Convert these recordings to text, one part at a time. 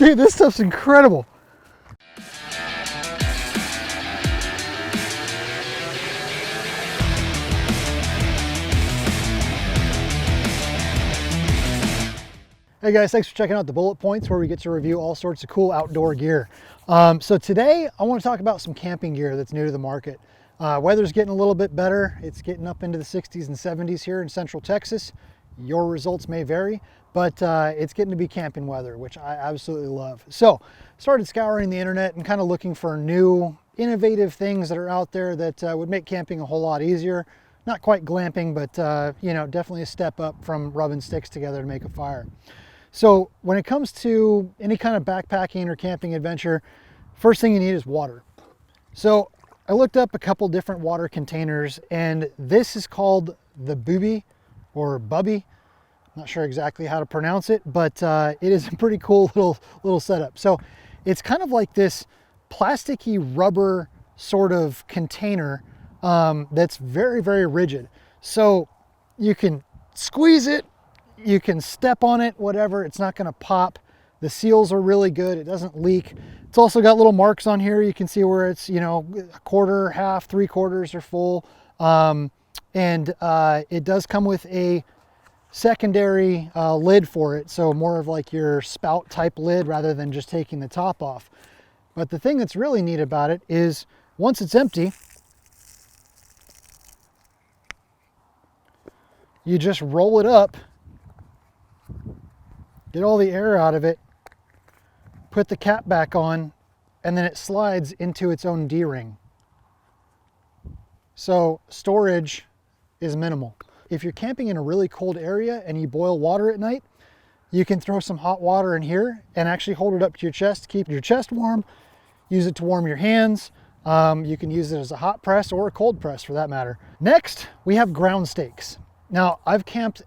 Dude, this stuff's incredible. Hey guys, thanks for checking out the Bullet Points, where we get to review all sorts of cool outdoor gear. So today I want to talk about some camping gear that's new to the market. Weather's getting a little bit better. It's getting up into the 60s and 70s here in Central Texas. Your results may vary, but it's getting to be camping weather, which I absolutely love. So started scouring the internet and kind of looking for new, innovative things that are out there that would make camping a whole lot easier. Not quite glamping, but you know, definitely a step up from rubbing sticks together to make a fire. So when it comes to any kind of backpacking or camping adventure, first thing you need is water. So I looked up a couple different water containers, and this is called the BUBI or BUBI. Not sure exactly how to pronounce it, but it is a pretty cool little setup. So it's kind of like this plasticky rubber sort of container that's very, very rigid. So you can squeeze it, you can step on it, whatever, it's not gonna pop. The seals are really good, it doesn't leak. It's also got little marks on here. You can see where it's, you know, a quarter, half, 3/4 are full. It does come with a secondary lid for it. So more of like your spout type lid rather than just taking the top off. But the thing that's really neat about it is once it's empty, you just roll it up, get all the air out of it, put the cap back on, and then it slides into its own D-ring. So storage is minimal. If you're camping in a really cold area and you boil water at night, you can throw some hot water in here and actually hold it up to your chest to keep your chest warm. Use it to warm your hands. You can use it as a hot press or a cold press for that matter. Next, we have ground stakes. Now, I've camped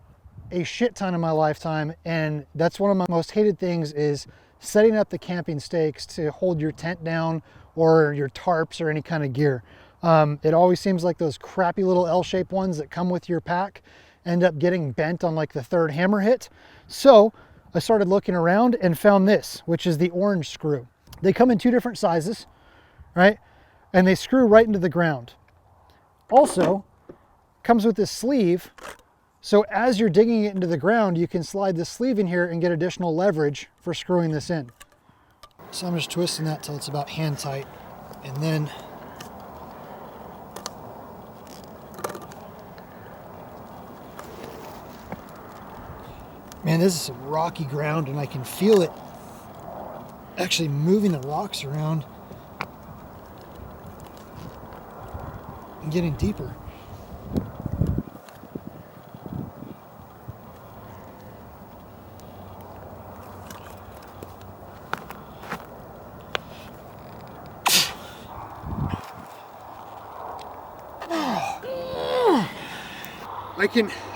a shit ton in my lifetime, and that's one of my most hated things is setting up the camping stakes to hold your tent down or your tarps or any kind of gear. It always seems like those crappy little L-shaped ones that come with your pack end up getting bent on like the third hammer hit. So I started looking around and found this, which is the orange screw. They come in two different sizes, right? And they screw right into the ground. Also, comes with this sleeve. So as you're digging it into the ground, you can slide the sleeve in here and get additional leverage for screwing this in. So I'm just twisting that till it's about hand tight, and then man, this is some rocky ground, and I can feel it actually moving the rocks around and getting deeper.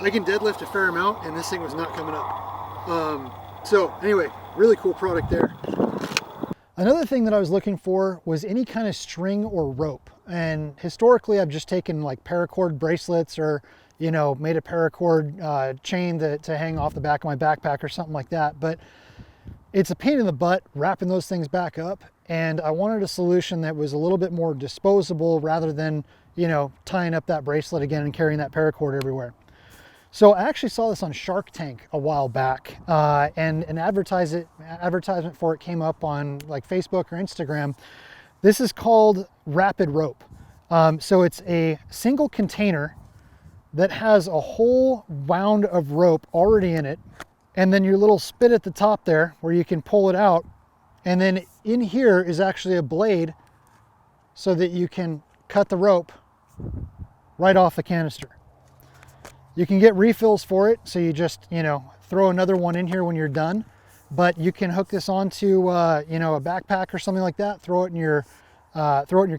I can deadlift a fair amount, and this thing was not coming up. So anyway, really cool product there. Another thing that I was looking for was any kind of string or rope. And historically, I've just taken like paracord bracelets or, you know, made a paracord chain to hang off the back of my backpack or something like that. But it's a pain in the butt wrapping those things back up. And I wanted a solution that was a little bit more disposable rather than, you know, tying up that bracelet again and carrying that paracord everywhere. So I actually saw this on Shark Tank a while back, and an advertisement for it came up on like Facebook or Instagram. This is called Rapid Rope. So it's a single container that has a whole wound of rope already in it, and then your little spit at the top there where you can pull it out, and then in here is actually a blade so that you can cut the rope right off the canister. You can get refills for it, so you just, you know, throw another one in here when you're done. But you can hook this onto, you know, a backpack or something like that. Throw it in your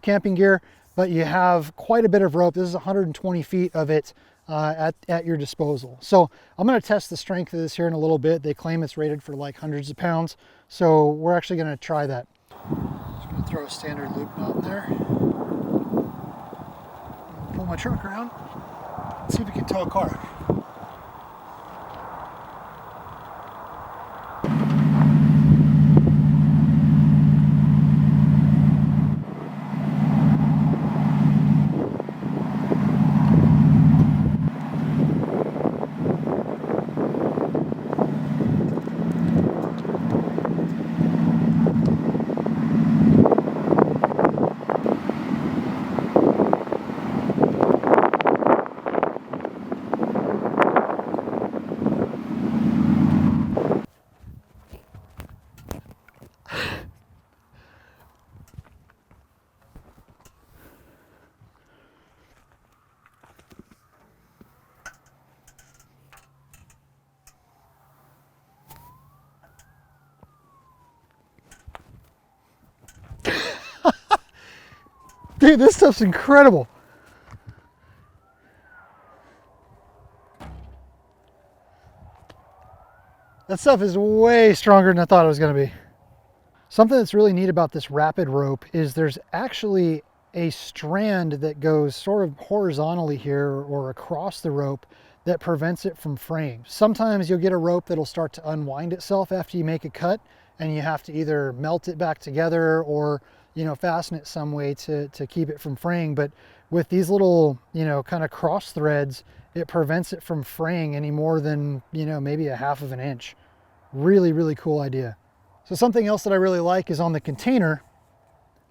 camping gear. But you have quite a bit of rope. This is 120 feet of it at your disposal. So I'm going to test the strength of this here in a little bit. They claim it's rated for like hundreds of pounds, so we're actually going to try that. Just going to throw a standard loop knot in there. Pull my truck around. See if we can tow a car. Dude, this stuff's incredible. That stuff is way stronger than I thought it was going to be. Something that's really neat about this rapid rope is there's actually a strand that goes sort of horizontally here or across the rope that prevents it from fraying. Sometimes you'll get a rope that'll start to unwind itself after you make a cut, and you have to either melt it back together or, you know, fasten it some way to keep it from fraying. But with these little, you know, kind of cross threads, it prevents it from fraying any more than, you know, maybe a half of an inch. Really, really cool idea. So something else that I really like is on the container,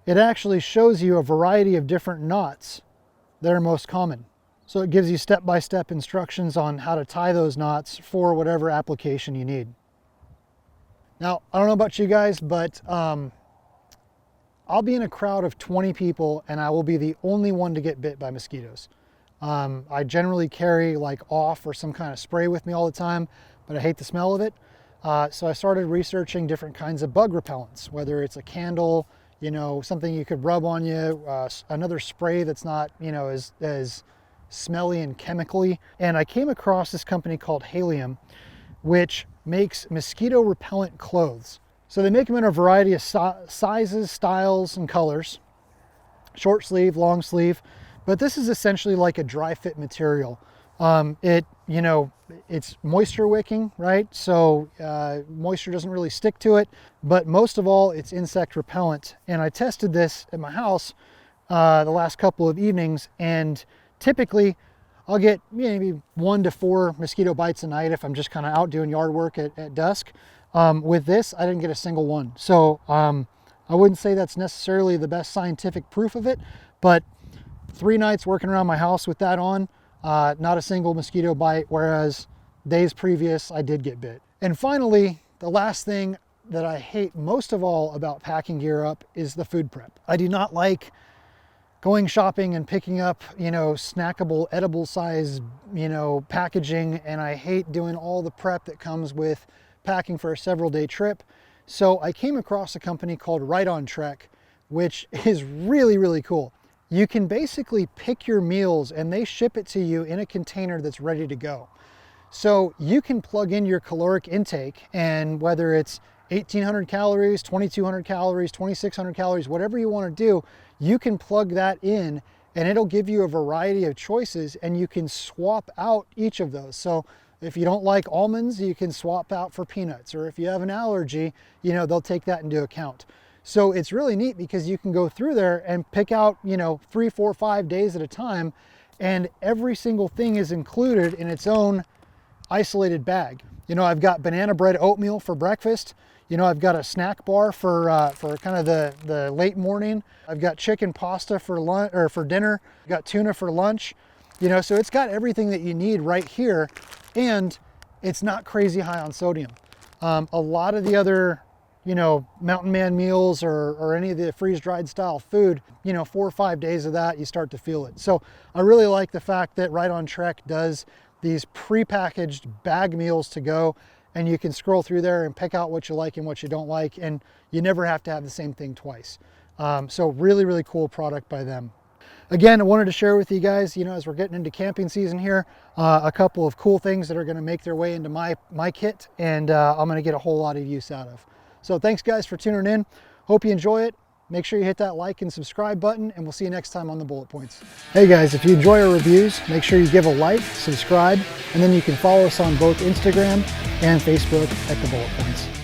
it actually shows you a variety of different knots that are most common. So it gives you step-by-step instructions on how to tie those knots for whatever application you need. Now, I don't know about you guys, but I'll be in a crowd of 20 people and I will be the only one to get bit by mosquitoes. I generally carry like off or some kind of spray with me all the time, but I hate the smell of it. So I started researching different kinds of bug repellents, whether it's a candle, you know, something you could rub on you, another spray that's not, you know, as smelly and chemically. And I came across this company called HAELEUM, which makes mosquito repellent clothes. So they make them in a variety of sizes, styles, and colors, short sleeve, long sleeve, but this is essentially like a dry fit material. You know, it's moisture wicking, right? So moisture doesn't really stick to it, but most of all, it's insect repellent. And I tested this at my house the last couple of evenings, and typically I'll get maybe 1 to 4 mosquito bites a night if I'm just kind of out doing yard work at dusk. With this, I didn't get a single one. So I wouldn't say that's necessarily the best scientific proof of it, but 3 nights working around my house with that on, not a single mosquito bite, whereas days previous I did get bit. And finally, the last thing that I hate most of all about packing gear up is the food prep. I do not like going shopping and picking up, you know, snackable, edible size, you know, packaging, and I hate doing all the prep that comes with packing for a several day trip. So I came across a company called Right On Trek, which is really, really cool. You can basically pick your meals and they ship it to you in a container that's ready to go. So you can plug in your caloric intake, and whether it's 1,800 calories, 2,200 calories, 2,600 calories, whatever you want to do, you can plug that in and it'll give you a variety of choices, and you can swap out each of those. So if you don't like almonds, you can swap out for peanuts, or if you have an allergy, you know, they'll take that into account. So it's really neat because you can go through there and pick out, you know, 3, 4, 5 days at a time, and every single thing is included in its own isolated bag. You know, I've got banana bread oatmeal for breakfast. You know, I've got a snack bar for kind of the late morning. I've got chicken pasta for lunch or for dinner. I've got tuna for lunch. You know, so it's got everything that you need right here, and it's not crazy high on sodium. A lot of the other, you know, Mountain Man meals or any of the freeze-dried style food, you know, 4 or 5 days of that, you start to feel it. So I really like the fact that Right On Trek does these pre-packaged bag meals to go, and you can scroll through there and pick out what you like and what you don't like, and you never have to have the same thing twice. So really, really cool product by them. Again, I wanted to share with you guys, you know, as we're getting into camping season here, a couple of cool things that are going to make their way into my kit, and I'm going to get a whole lot of use out of. So thanks guys for tuning in. Hope you enjoy it. Make sure you hit that like and subscribe button, and we'll see you next time on the Bullet Points. Hey guys, if you enjoy our reviews, make sure you give a like, subscribe, and then you can follow us on both Instagram and Facebook at the Bullet Points.